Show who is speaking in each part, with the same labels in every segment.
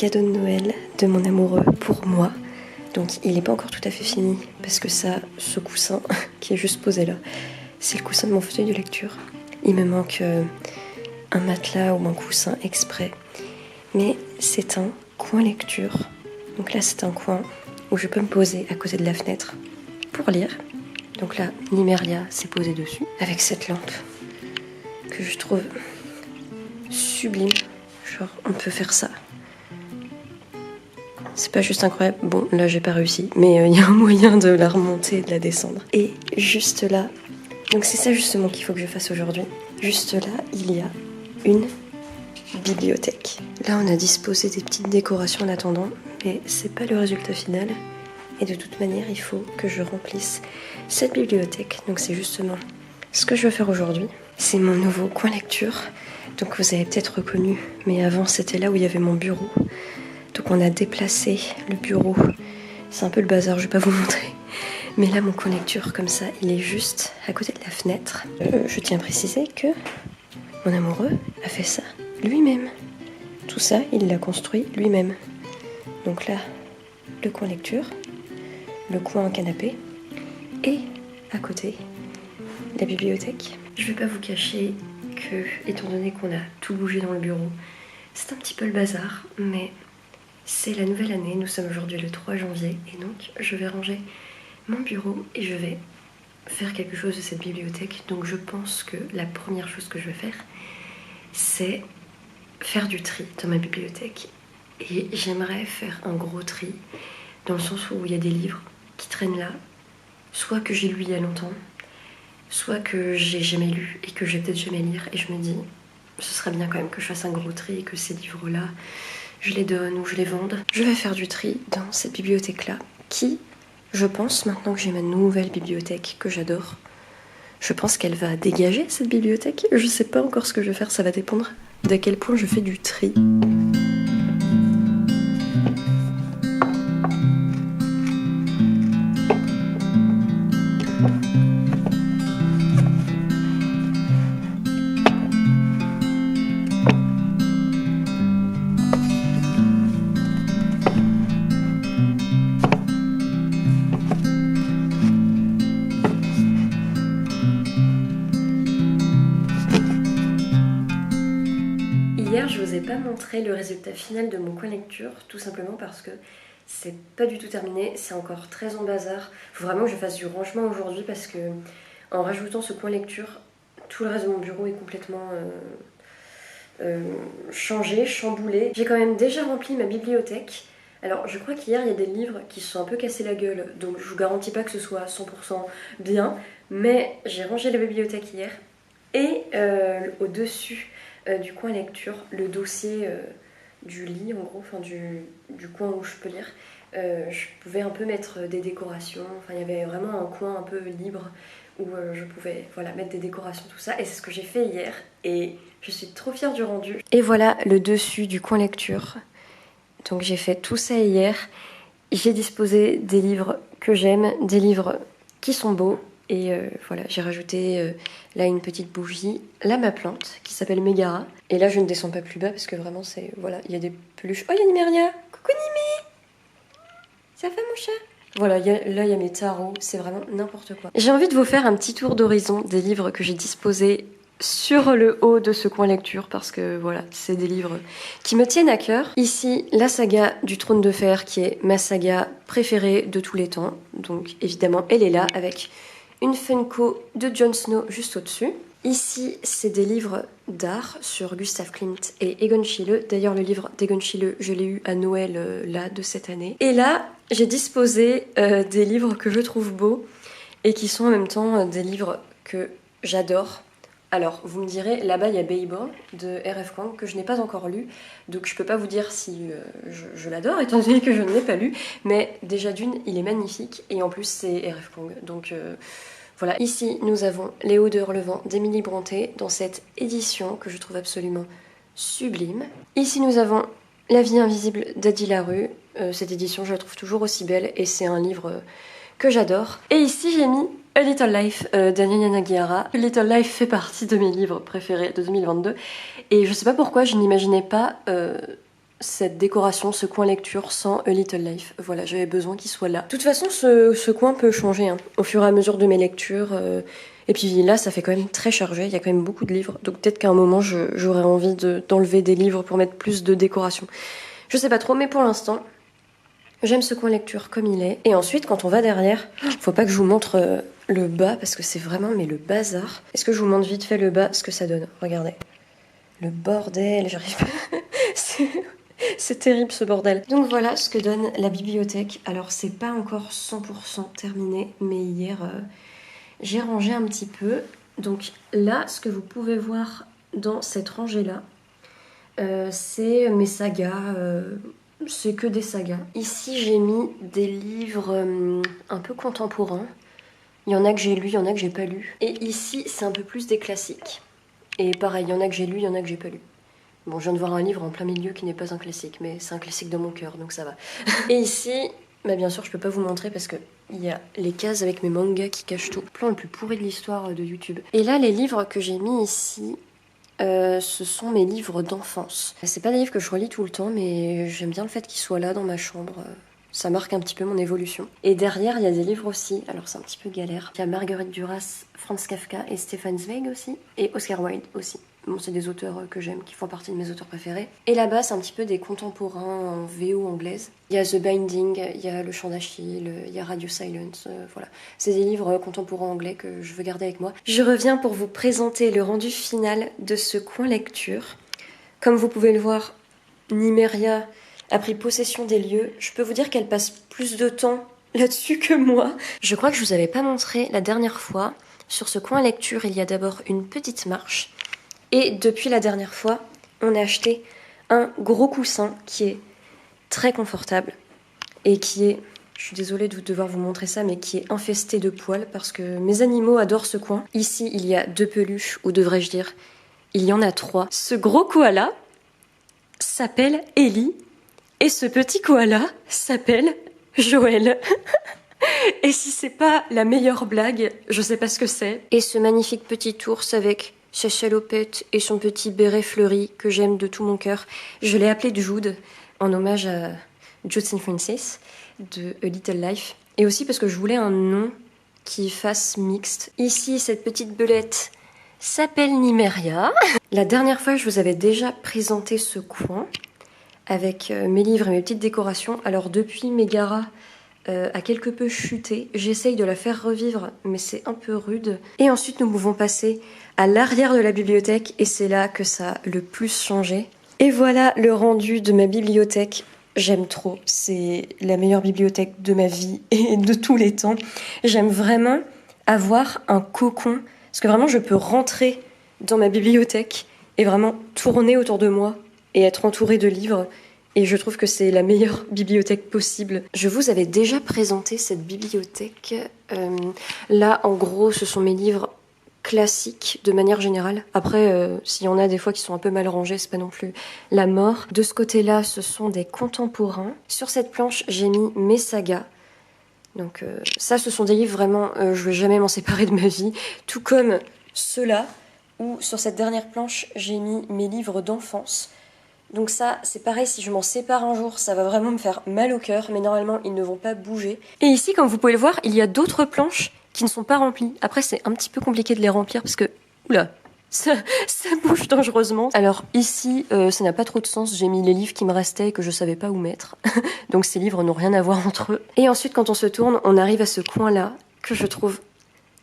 Speaker 1: cadeau de Noël de mon amoureux pour moi. Donc il n'est pas encore tout à fait fini parce que ça, ce coussin qui est juste posé là, c'est le coussin de mon fauteuil de lecture. Il me manque un matelas ou un coussin exprès. Mais c'est un coin lecture. Donc là c'est un coin où je peux me poser à côté de la fenêtre pour lire. Donc là, Nimeria s'est posée dessus avec cette lampe que je trouve sublime. Genre, on peut faire ça. C'est pas juste incroyable. Bon, là, j'ai pas réussi. Mais il y a un moyen de la remonter et de la descendre. Et juste là, donc c'est ça justement qu'il faut que je fasse aujourd'hui. Juste là, il y a une bibliothèque. Là, on a disposé des petites décorations en attendant. Mais c'est pas le résultat final. Et de toute manière, il faut que je remplisse cette bibliothèque. Donc c'est justement ce que je veux faire aujourd'hui. C'est mon nouveau coin lecture. Donc vous avez peut-être reconnu, mais avant c'était là où il y avait mon bureau. Donc on a déplacé le bureau. C'est un peu le bazar, je vais pas vous montrer. Mais là mon coin lecture comme ça, il est juste à côté de la fenêtre. Je tiens à préciser que mon amoureux a fait ça lui-même. Tout ça, il l'a construit lui-même. Donc là, le coin lecture, le coin en canapé et à côté, la bibliothèque. Je vais pas vous cacher que, étant donné qu'on a tout bougé dans le bureau, c'est un petit peu le bazar, mais c'est la nouvelle année, nous sommes aujourd'hui le 3 janvier, et donc je vais ranger mon bureau et je vais faire quelque chose de cette bibliothèque. Donc je pense que la première chose que je vais faire, c'est faire du tri dans ma bibliothèque. Et j'aimerais faire un gros tri, dans le sens où il y a des livres qui traînent là, soit que j'ai lu il y a longtemps, soit que j'ai jamais lu et que je vais peut-être jamais lire, et je me dis ce serait bien quand même que je fasse un gros tri et que ces livres-là, je les donne ou je les vende. Je vais faire du tri dans cette bibliothèque-là qui, je pense, maintenant que j'ai ma nouvelle bibliothèque que j'adore, je pense qu'elle va dégager cette bibliothèque. Je sais pas encore ce que je vais faire, ça va dépendre d'à quel point je fais du tri. Hier, je vous ai pas montré le résultat final de mon coin lecture, tout simplement parce que c'est pas du tout terminé, c'est encore très en bazar. Faut vraiment que je fasse du rangement aujourd'hui parce que en rajoutant ce coin lecture, tout le reste de mon bureau est complètement changé, chamboulé. J'ai quand même déjà rempli ma bibliothèque. Alors je crois qu'hier il y a des livres qui se sont un peu cassés la gueule, donc je vous garantis pas que ce soit 100% bien, mais j'ai rangé la bibliothèque hier et au-dessus du coin lecture, le dossier du lit en gros, enfin du coin où je peux lire, je pouvais un peu mettre des décorations, enfin il y avait vraiment un coin un peu libre où je pouvais voilà, mettre des décorations, tout ça, et c'est ce que j'ai fait hier et je suis trop fière du rendu. Et voilà le dessus du coin lecture. Donc j'ai fait tout ça hier, j'ai disposé des livres que j'aime, des livres qui sont beaux, et voilà, j'ai rajouté là une petite bougie, là ma plante qui s'appelle Megara, et là je ne descends pas plus bas parce que vraiment c'est, voilà, il y a des peluches. Oh, il y a Nimeria, coucou Nimé, ça va mon chat? Voilà, là il y a mes tarots, c'est vraiment n'importe quoi. J'ai envie de vous faire un petit tour d'horizon des livres que j'ai disposés sur le haut de ce coin lecture parce que voilà, c'est des livres qui me tiennent à cœur. Ici, la saga du Trône de Fer qui est ma saga préférée de tous les temps. Donc évidemment, elle est là avec une Funko de Jon Snow juste au-dessus. Ici, c'est des livres d'art sur Gustav Klimt et Egon Schiele. D'ailleurs, le livre d'Egon Schiele, je l'ai eu à Noël là de cette année. Et là, j'ai disposé des livres que je trouve beaux et qui sont en même temps des livres que j'adore. Alors, vous me direz, là-bas, il y a Babel de R.F. Kuang que je n'ai pas encore lu, donc je peux pas vous dire si je l'adore, étant donné que je ne l'ai pas lu, mais déjà d'une, il est magnifique, et en plus, c'est R.F. Kuang, donc voilà. Ici, nous avons Les Hauts de Hurlevent d'Émilie Brontë, dans cette édition que je trouve absolument sublime. Ici, nous avons La vie invisible d'Adi Larue, cette édition, je la trouve toujours aussi belle, et c'est un livre que j'adore. Et ici, j'ai mis A Little Life d'Anya Nagihara. A Little Life fait partie de mes livres préférés de 2022 et je sais pas pourquoi je n'imaginais pas cette décoration, ce coin lecture sans A Little Life. Voilà, j'avais besoin qu'il soit là. De toute façon, ce coin peut changer hein, au fur et à mesure de mes lectures. Et puis là, ça fait quand même très chargé, il y a quand même beaucoup de livres. Donc peut-être qu'à un moment, j'aurais envie d'enlever des livres pour mettre plus de décoration. Je sais pas trop, mais pour l'instant, j'aime ce coin lecture comme il est. Et ensuite, quand on va derrière, faut pas que je vous montre le bas, parce que c'est vraiment mais le bazar. Est-ce que je vous montre vite fait le bas, ce que ça donne? Regardez. Le bordel, j'arrive pas... C'est terrible ce bordel. Donc voilà ce que donne la bibliothèque. Alors c'est pas encore 100% terminé, mais hier j'ai rangé un petit peu. Donc là, ce que vous pouvez voir dans cette rangée-là, c'est mes sagas. C'est que des sagas. Ici j'ai mis des livres un peu contemporains. Il y en a que j'ai lu, il y en a que j'ai pas lu. Et ici c'est un peu plus des classiques. Et pareil, il y en a que j'ai lu, il y en a que j'ai pas lu. Bon, je viens de voir un livre en plein milieu qui n'est pas un classique, mais c'est un classique de mon cœur, donc ça va. Et ici, bah bien sûr, je peux pas vous montrer parce que il y a les cases avec mes mangas qui cachent tout. Le plan le plus pourri de l'histoire de YouTube. Et là, les livres que j'ai mis ici, ce sont mes livres d'enfance. C'est pas des livres que je relis tout le temps, mais j'aime bien le fait qu'ils soient là dans ma chambre. Ça marque un petit peu mon évolution. Et derrière, il y a des livres aussi. Alors c'est un petit peu galère. Il y a Marguerite Duras, Franz Kafka et Stefan Zweig aussi. Et Oscar Wilde aussi. Bon, c'est des auteurs que j'aime, qui font partie de mes auteurs préférés. Et là-bas, c'est un petit peu des contemporains en VO anglaise. Il y a The Binding, il y a Le Chant d'Achille, il y a Radio Silence, voilà. C'est des livres contemporains anglais que je veux garder avec moi. Je reviens pour vous présenter le rendu final de ce coin lecture. Comme vous pouvez le voir, Nimeria a pris possession des lieux. Je peux vous dire qu'elle passe plus de temps là-dessus que moi. Je crois que je vous avais pas montré la dernière fois. Sur ce coin lecture, il y a d'abord une petite marche. Et depuis la dernière fois, on a acheté un gros coussin qui est très confortable et qui est, je suis désolée de devoir vous montrer ça, mais qui est infesté de poils parce que mes animaux adorent ce coin. Ici, il y a 2 peluches, ou devrais-je dire, il y en a 3. Ce gros koala s'appelle Ellie et ce petit koala s'appelle Joël. Et si c'est pas la meilleure blague, je sais pas ce que c'est. Et ce magnifique petit ours avec sa salopette et son petit béret fleuri que j'aime de tout mon cœur. Je l'ai appelé Jude en hommage à Jude Francis de A Little Life. Et aussi parce que je voulais un nom qui fasse mixte. Ici, cette petite belette s'appelle Nimeria. La dernière fois, je vous avais déjà présenté ce coin avec mes livres et mes petites décorations. Alors depuis, Megara a quelque peu chuté. J'essaye de la faire revivre, mais c'est un peu rude. Et ensuite, nous pouvons passer à l'arrière de la bibliothèque, et c'est là que ça a le plus changé. Et voilà le rendu de ma bibliothèque. J'aime trop. C'est la meilleure bibliothèque de ma vie et de tous les temps. J'aime vraiment avoir un cocon, parce que vraiment, je peux rentrer dans ma bibliothèque et vraiment tourner autour de moi et être entourée de livres. Et je trouve que c'est la meilleure bibliothèque possible. Je vous avais déjà présenté cette bibliothèque. Là, en gros, ce sont mes livres classiques de manière générale. Après, s'il y en a des fois qui sont un peu mal rangés, c'est pas non plus la mort. De ce côté-là, ce sont des contemporains. Sur cette planche, j'ai mis mes sagas. Donc ça, ce sont des livres vraiment, je vais jamais m'en séparer de ma vie. Tout comme ceux-là, où sur cette dernière planche, j'ai mis mes livres d'enfance. Donc ça, c'est pareil, si je m'en sépare un jour, ça va vraiment me faire mal au cœur, mais normalement, ils ne vont pas bouger. Et ici, comme vous pouvez le voir, il y a d'autres planches qui ne sont pas remplies. Après, c'est un petit peu compliqué de les remplir parce que, oula, ça bouge dangereusement. Alors ici, ça n'a pas trop de sens, j'ai mis les livres qui me restaient et que je savais pas où mettre. Donc ces livres n'ont rien à voir entre eux. Et ensuite, quand on se tourne, on arrive à ce coin-là, que je trouve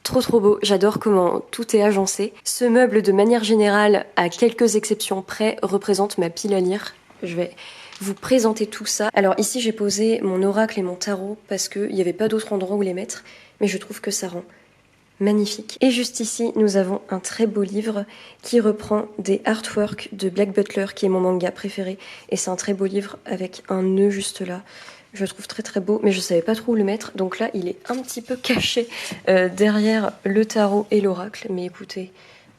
Speaker 1: trop beau, j'adore comment tout est agencé. Ce meuble, de manière générale, à quelques exceptions près, représente ma pile à lire. Je vais vous présenter tout ça. Alors ici, j'ai posé mon oracle et mon tarot parce qu'il n'y avait pas d'autre endroit où les mettre, mais je trouve que ça rend magnifique. Et juste ici, nous avons un très beau livre qui reprend des artworks de Black Butler, qui est mon manga préféré. Et c'est un très beau livre avec un nœud juste là. Je le trouve très beau, mais je savais pas trop où le mettre. Donc là, il est un petit peu caché derrière le tarot et l'oracle. Mais écoutez,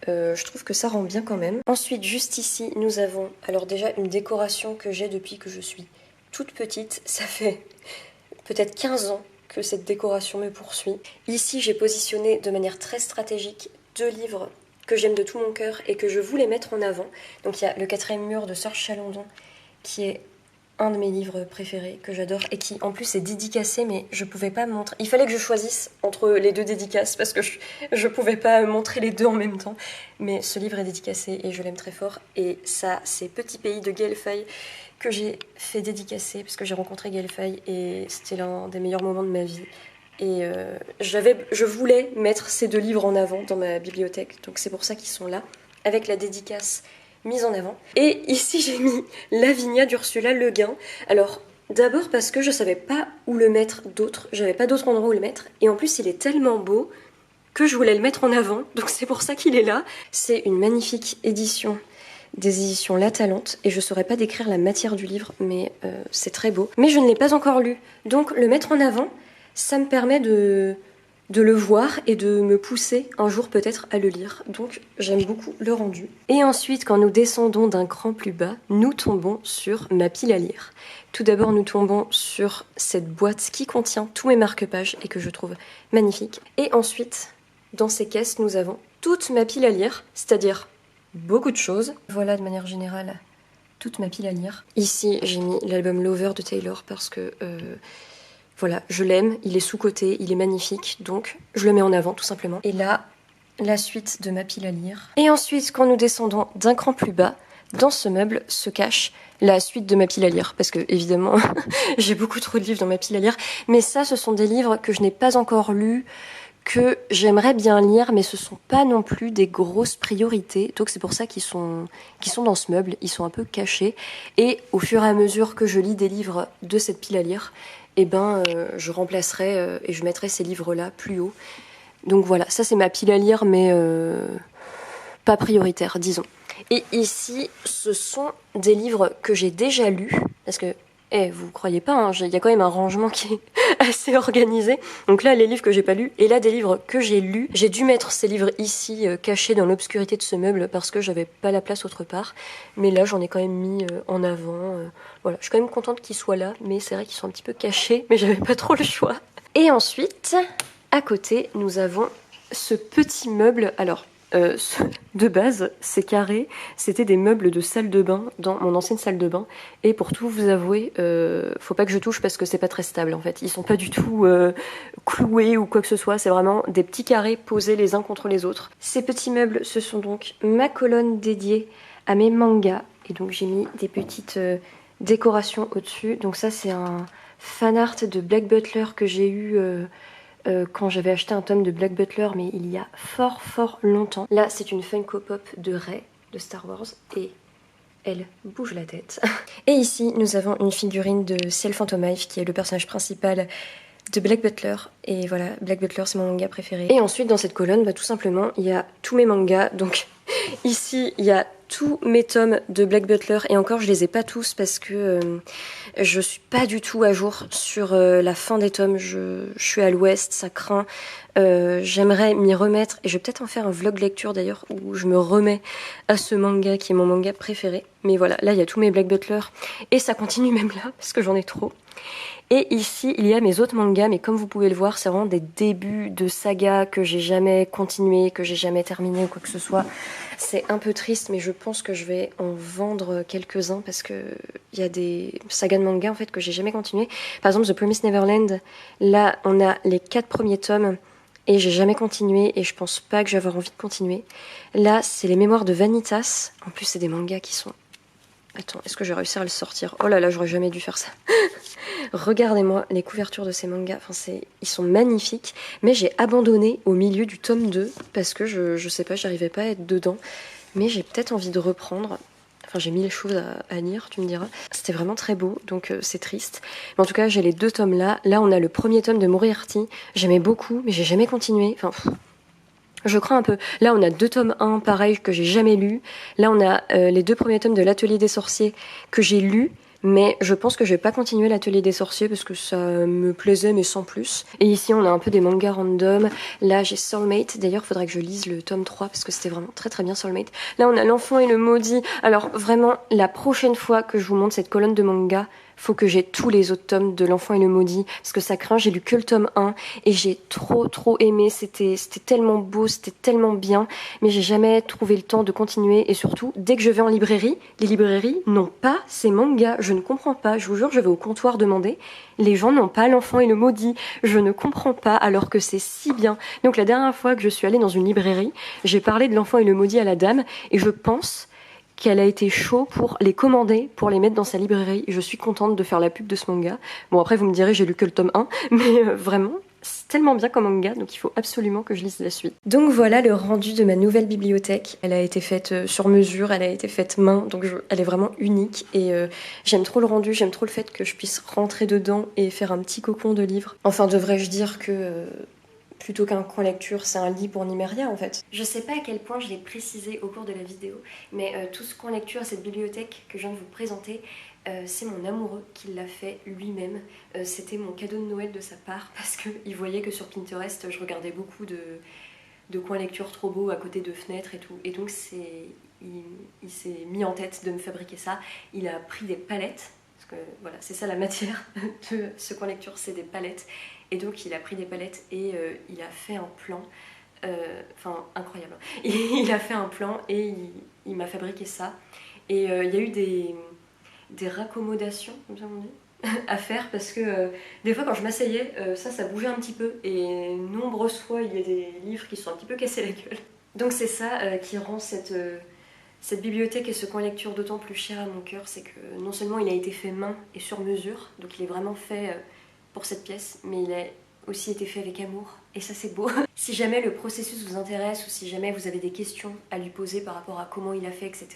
Speaker 1: je trouve que ça rend bien quand même. Ensuite, juste ici, nous avons alors déjà une décoration que j'ai depuis que je suis toute petite. Ça fait peut-être 15 ans que cette décoration me poursuit. Ici, j'ai positionné de manière très stratégique 2 livres que j'aime de tout mon cœur et que je voulais mettre en avant. Donc il y a Le 4e mur de Serge Chalandon qui est un de mes livres préférés que j'adore et qui en plus est dédicacé, mais je pouvais pas montrer. Il fallait que je choisisse entre les deux dédicaces parce que je pouvais pas montrer les deux en même temps. Mais ce livre est dédicacé et je l'aime très fort. Et ça, c'est Petit Pays de Gaël Faye que j'ai fait dédicacer parce que j'ai rencontré Gaël Faye et c'était l'un des meilleurs moments de ma vie. Et je voulais mettre ces deux livres en avant dans ma bibliothèque, donc c'est pour ça qu'ils sont là, avec la dédicace mise en avant. Et ici j'ai mis Lavinia d'Ursula Le Guin. Alors d'abord parce que je savais pas où le mettre d'autre, j'avais pas d'autre endroit où le mettre, et en plus il est tellement beau que je voulais le mettre en avant, donc c'est pour ça qu'il est là. C'est une magnifique édition des éditions La Talente, et je saurais pas décrire la matière du livre, mais c'est très beau. Mais je ne l'ai pas encore lu, donc le mettre en avant, ça me permet de le voir et de me pousser un jour peut-être à le lire. Donc j'aime beaucoup le rendu. Et ensuite, quand nous descendons d'un cran plus bas, nous tombons sur ma pile à lire. Tout d'abord, nous tombons sur cette boîte qui contient tous mes marque-pages et que je trouve magnifique. Et ensuite, dans ces caisses, nous avons toute ma pile à lire, c'est-à-dire beaucoup de choses. Voilà de manière générale toute ma pile à lire. Ici, j'ai mis l'album Lover de Taylor parce que... voilà, je l'aime, il est sous-coté, il est magnifique, donc je le mets en avant tout simplement. Et là, la suite de ma pile à lire. Et ensuite, quand nous descendons d'un cran plus bas, dans ce meuble se cache la suite de ma pile à lire. Parce que, évidemment, j'ai beaucoup trop de livres dans ma pile à lire. Mais ça, ce sont des livres que je n'ai pas encore lus, que j'aimerais bien lire, mais ce sont pas non plus des grosses priorités. Donc c'est pour ça qu'ils sont dans ce meuble, ils sont un peu cachés. Et au fur et à mesure que je lis des livres de cette pile à lire, eh ben, je remplacerai et je mettrai ces livres-là plus haut. Donc voilà, ça c'est ma pile à lire, mais pas prioritaire, disons. Et ici, ce sont des livres que j'ai déjà lus, parce que, vous croyez pas, hein, il y a quand même un rangement qui est assez organisé. Donc là, les livres que j'ai pas lus, et là, des livres que j'ai lus. J'ai dû mettre ces livres ici, cachés dans l'obscurité de ce meuble, parce que j'avais pas la place autre part. Mais là, j'en ai quand même mis en avant. Voilà, je suis quand même contente qu'ils soient là, mais c'est vrai qu'ils sont un petit peu cachés, mais j'avais pas trop le choix. Et ensuite, à côté, nous avons ce petit meuble. Alors, de base, ces carrés, c'était des meubles de salle de bain dans mon ancienne salle de bain. Et pour tout vous avouer, faut pas que je touche parce que c'est pas très stable en fait. Ils sont pas du tout cloués ou quoi que ce soit. C'est vraiment des petits carrés posés les uns contre les autres. Ces petits meubles, ce sont donc ma colonne dédiée à mes mangas. Et donc j'ai mis des petites décorations au-dessus. Donc ça, c'est un fan art de Black Butler que j'ai eu... quand j'avais acheté un tome de Black Butler, mais il y a fort longtemps. Là, c'est une Funko Pop de Rey de Star Wars et elle bouge la tête. Et ici, nous avons une figurine de Ciel Fantomlife qui est le personnage principal de Black Butler. Et voilà, Black Butler, c'est mon manga préféré. Et ensuite, dans cette colonne, tout simplement, il y a tous mes mangas. Donc ici, il y a tous mes tomes de Black Butler, et encore je les ai pas tous parce que je suis pas du tout à jour sur la fin des tomes. Je suis à l'ouest, ça craint. J'aimerais m'y remettre, et je vais peut-être en faire un vlog lecture d'ailleurs où je me remets à ce manga qui est mon manga préféré. Mais voilà, là il y a tous mes Black Butler et ça continue même là parce que j'en ai trop. Et ici, il y a mes autres mangas, mais comme vous pouvez le voir, c'est vraiment des débuts de saga que j'ai jamais continué, que j'ai jamais terminé ou quoi que ce soit. C'est un peu triste, mais je pense que je vais en vendre quelques-uns parce que il y a des sagas de mangas en fait que j'ai jamais continué. Par exemple, The Promised Neverland, là, on a les 4 premiers tomes et j'ai jamais continué et je pense pas que je vais avoir envie de continuer. Là, c'est les Mémoires de Vanitas. En plus, c'est des mangas qui sont... Attends, est-ce que je vais réussir à le sortir? Oh là là, j'aurais jamais dû faire ça. Regardez-moi les couvertures de ces mangas. Enfin, ils sont magnifiques. Mais j'ai abandonné au milieu du tome 2 parce que je sais pas, j'arrivais pas à être dedans. Mais j'ai peut-être envie de reprendre. Enfin, j'ai 1000 choses à lire, tu me diras. C'était vraiment très beau, donc c'est triste. Mais en tout cas, j'ai les 2 tomes là. Là, on a le premier tome de Moriarty. J'aimais beaucoup, mais j'ai jamais continué. Enfin... Je crains un peu. Là, on a 2 tomes 1, pareil, que j'ai jamais lu. Là, on a les 2 premiers tomes de l'Atelier des Sorciers que j'ai lus, mais je pense que je vais pas continuer l'Atelier des Sorciers parce que ça me plaisait, mais sans plus. Et ici, on a un peu des mangas random. Là, j'ai Soulmate. D'ailleurs, il faudrait que je lise le tome 3 parce que c'était vraiment très bien, Soulmate. Là, on a L'Enfant et le Maudit. Alors, vraiment, la prochaine fois que je vous montre cette colonne de mangas, faut que j'ai tous les autres tomes de L'Enfant et le Maudit, parce que ça craint, j'ai lu que le tome 1, et j'ai trop aimé, c'était tellement beau, c'était tellement bien, mais j'ai jamais trouvé le temps de continuer, et surtout, dès que je vais en librairie, les librairies n'ont pas ces mangas, je ne comprends pas, je vous jure, je vais au comptoir demander, les gens n'ont pas L'Enfant et le Maudit, je ne comprends pas, alors que c'est si bien. Donc la dernière fois que je suis allée dans une librairie, j'ai parlé de L'Enfant et le Maudit à la dame, et je pense qu'elle a été chaud pour les commander, pour les mettre dans sa librairie. Je suis contente de faire la pub de ce manga. Bon, après, vous me direz, j'ai lu que le tome 1, mais vraiment, c'est tellement bien comme manga, donc il faut absolument que je lise la suite. Donc voilà le rendu de ma nouvelle bibliothèque. Elle a été faite sur mesure, elle a été faite main, donc elle est vraiment unique, et j'aime trop le rendu, j'aime trop le fait que je puisse rentrer dedans et faire un petit cocon de livres. Enfin, devrais-je dire que... plutôt qu'un coin lecture, c'est un lit pour Nimeria en fait. Je sais pas à quel point je l'ai précisé au cours de la vidéo, mais tout ce coin lecture, cette bibliothèque que je viens de vous présenter, c'est mon amoureux qui l'a fait lui-même. C'était mon cadeau de Noël de sa part, parce qu'il voyait que sur Pinterest, je regardais beaucoup de coins lecture trop beaux à côté de fenêtres et tout. Et donc il s'est mis en tête de me fabriquer ça. Il a pris des palettes, parce que voilà, c'est ça la matière de ce coin lecture, c'est des palettes. Et donc il a pris des palettes et il a fait un plan, enfin incroyable. Il a fait un plan et il m'a fabriqué ça. Et il y a eu des raccommodations, comme ça on dit, à faire, parce que des fois quand je m'asseyais, ça bougeait un petit peu. Et nombreuses fois il y a des livres qui sont un petit peu cassés la gueule. Donc c'est ça qui rend cette bibliothèque et ce coin lecture d'autant plus cher à mon cœur, c'est que non seulement il a été fait main et sur mesure, donc il est vraiment fait... pour cette pièce, mais il a aussi été fait avec amour, et ça c'est beau. Si jamais le processus vous intéresse, ou si jamais vous avez des questions à lui poser par rapport à comment il a fait, etc.,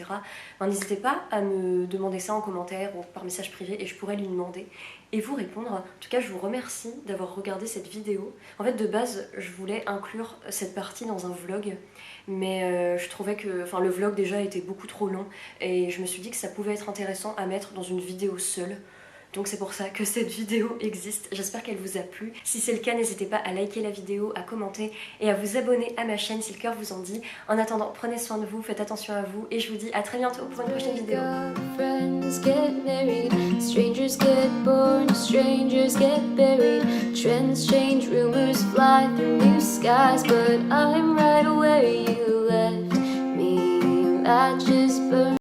Speaker 1: n'hésitez pas à me demander ça en commentaire ou par message privé, et je pourrais lui demander et vous répondre. En tout cas, je vous remercie d'avoir regardé cette vidéo. En fait, de base, je voulais inclure cette partie dans un vlog, mais je trouvais que le vlog déjà était beaucoup trop long, et je me suis dit que ça pouvait être intéressant à mettre dans une vidéo seule. Donc c'est pour ça que cette vidéo existe, j'espère qu'elle vous a plu. Si c'est le cas, n'hésitez pas à liker la vidéo, à commenter et à vous abonner à ma chaîne si le cœur vous en dit. En attendant, prenez soin de vous, faites attention à vous et je vous dis à très bientôt pour une prochaine vidéo.